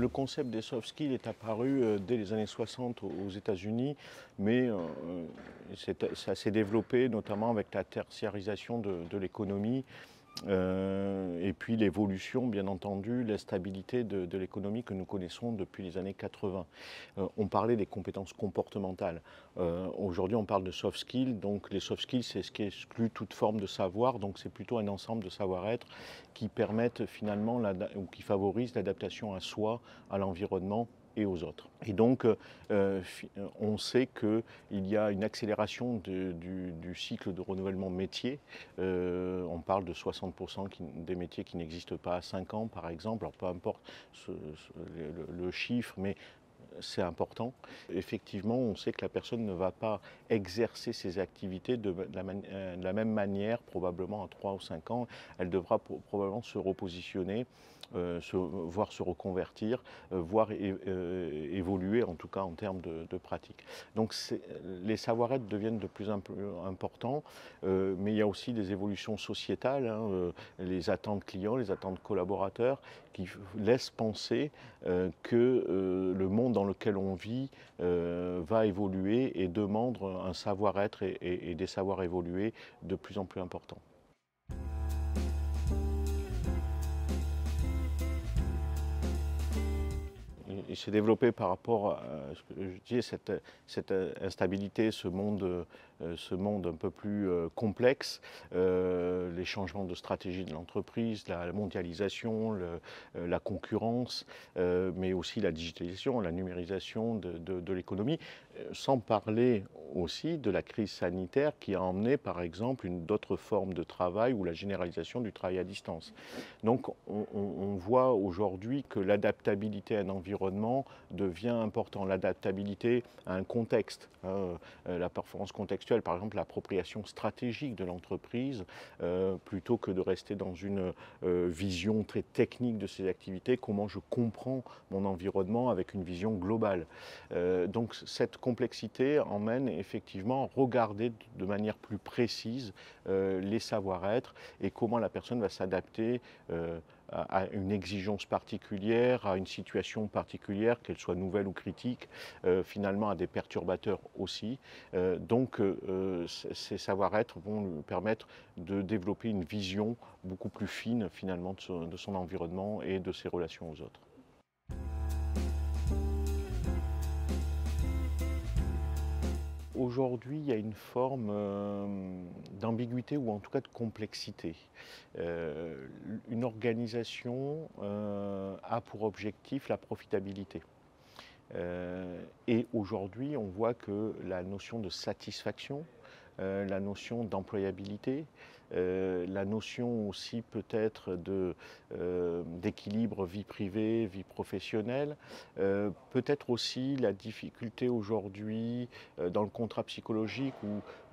Le concept des soft skills est apparu dès les années 60 aux États-Unis, mais ça s'est développé notamment avec la tertiarisation de l'économie. Et puis l'évolution, bien entendu, la stabilité de l'économie que nous connaissons depuis les années 80. On parlait des compétences comportementales. Aujourd'hui, on parle de soft skills. Donc les soft skills, c'est ce qui exclut toute forme de savoir. Donc c'est plutôt un ensemble de savoir-être qui permettent finalement ou qui favorisent l'adaptation à soi, à l'environnement et aux autres. Et donc, on sait qu'il y a une accélération du cycle de renouvellement métier. On parle de 60% des métiers qui n'existent pas à 5 ans, par exemple. Alors, peu importe le chiffre, mais c'est important. Effectivement, on sait que la personne ne va pas exercer ses activités de la même manière, probablement à 3 ou 5 ans. Elle devra probablement se repositionner, voire se reconvertir, voire évoluer, en tout cas en termes de pratique. Donc les savoir-être deviennent de plus en plus importants, mais il y a aussi des évolutions sociétales, les attentes clients, les attentes collaborateurs, qui laissent penser que le monde dans lequel on vit va évoluer et demande un savoir-être et des savoirs évolués de plus en plus importants. Il s'est développé par rapport à ce que je disais, cette instabilité, ce monde un peu plus complexe, les changements de stratégie de l'entreprise, la mondialisation, la concurrence, mais aussi la digitalisation, la numérisation de l'économie, sans parler aussi de la crise sanitaire qui a emmené par exemple d'autres formes de travail ou la généralisation du travail à distance. Donc on voit aujourd'hui que l'adaptabilité à un environnement devient important. L'adaptabilité à un contexte, la performance contextuelle, par exemple l'appropriation stratégique de l'entreprise, plutôt que de rester dans une vision très technique de ses activités, comment je comprends mon environnement avec une vision globale. Donc cette complexité emmène effectivement à regarder de manière plus précise les savoir-être et comment la personne va s'adapter à une exigence particulière, à une situation particulière, qu'elle soit nouvelle ou critique, finalement à des perturbateurs aussi. Donc ces savoir-être vont lui permettre de développer une vision beaucoup plus fine finalement de son environnement et de ses relations aux autres. Aujourd'hui, il y a une forme d'ambiguïté ou en tout cas de complexité. Une organisation a pour objectif la profitabilité. Et aujourd'hui, on voit que la notion de satisfaction, la notion d'employabilité, la notion aussi peut-être d'équilibre vie privée, vie professionnelle, peut-être aussi la difficulté aujourd'hui dans le contrat psychologique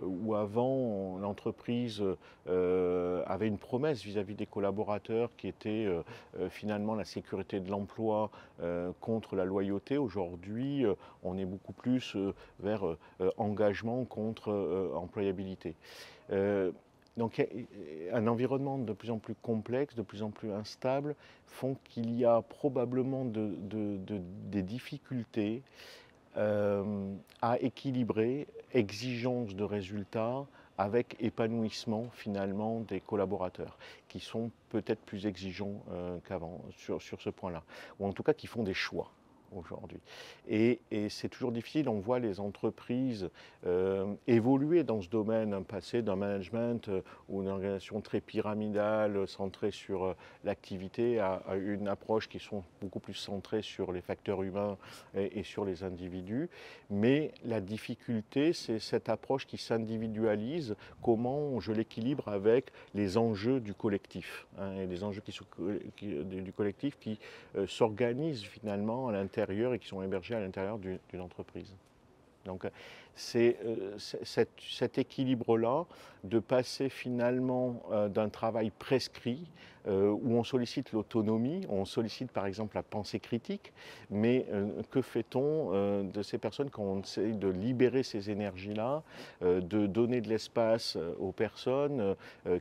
où avant l'entreprise avait une promesse vis-à-vis des collaborateurs qui était finalement la sécurité de l'emploi contre la loyauté. Aujourd'hui, on est beaucoup plus vers engagement contre employabilité. Donc un environnement de plus en plus complexe, de plus en plus instable, font qu'il y a probablement des difficultés à équilibrer exigence de résultats avec épanouissement finalement des collaborateurs, qui sont peut-être plus exigeants qu'avant sur ce point-là, ou en tout cas qui font des choix aujourd'hui. Et c'est toujours difficile, on voit les entreprises évoluer dans ce domaine, passer d'un management ou une organisation très pyramidale, centrée sur l'activité, à une approche qui sont beaucoup plus centrée sur les facteurs humains et sur les individus. Mais la difficulté, c'est cette approche qui s'individualise, comment je l'équilibre avec les enjeux du collectif, et les enjeux du collectif qui s'organisent finalement à l'intérieur et qui sont hébergés à l'intérieur d'une entreprise. Donc c'est cet équilibre-là, de passer finalement d'un travail prescrit, où on sollicite l'autonomie, on sollicite par exemple la pensée critique, mais que fait-on de ces personnes quand on essaie de libérer ces énergies-là, de donner de l'espace aux personnes,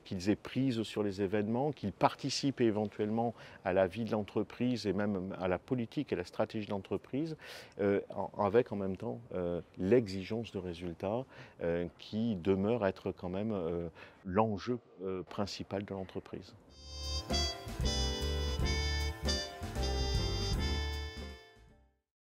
qu'ils aient prise sur les événements, qu'ils participent éventuellement à la vie de l'entreprise et même à la politique et la stratégie de l'entreprise, avec en même temps l'exigence de résultats qui demeure être quand même l'enjeu principal de l'entreprise.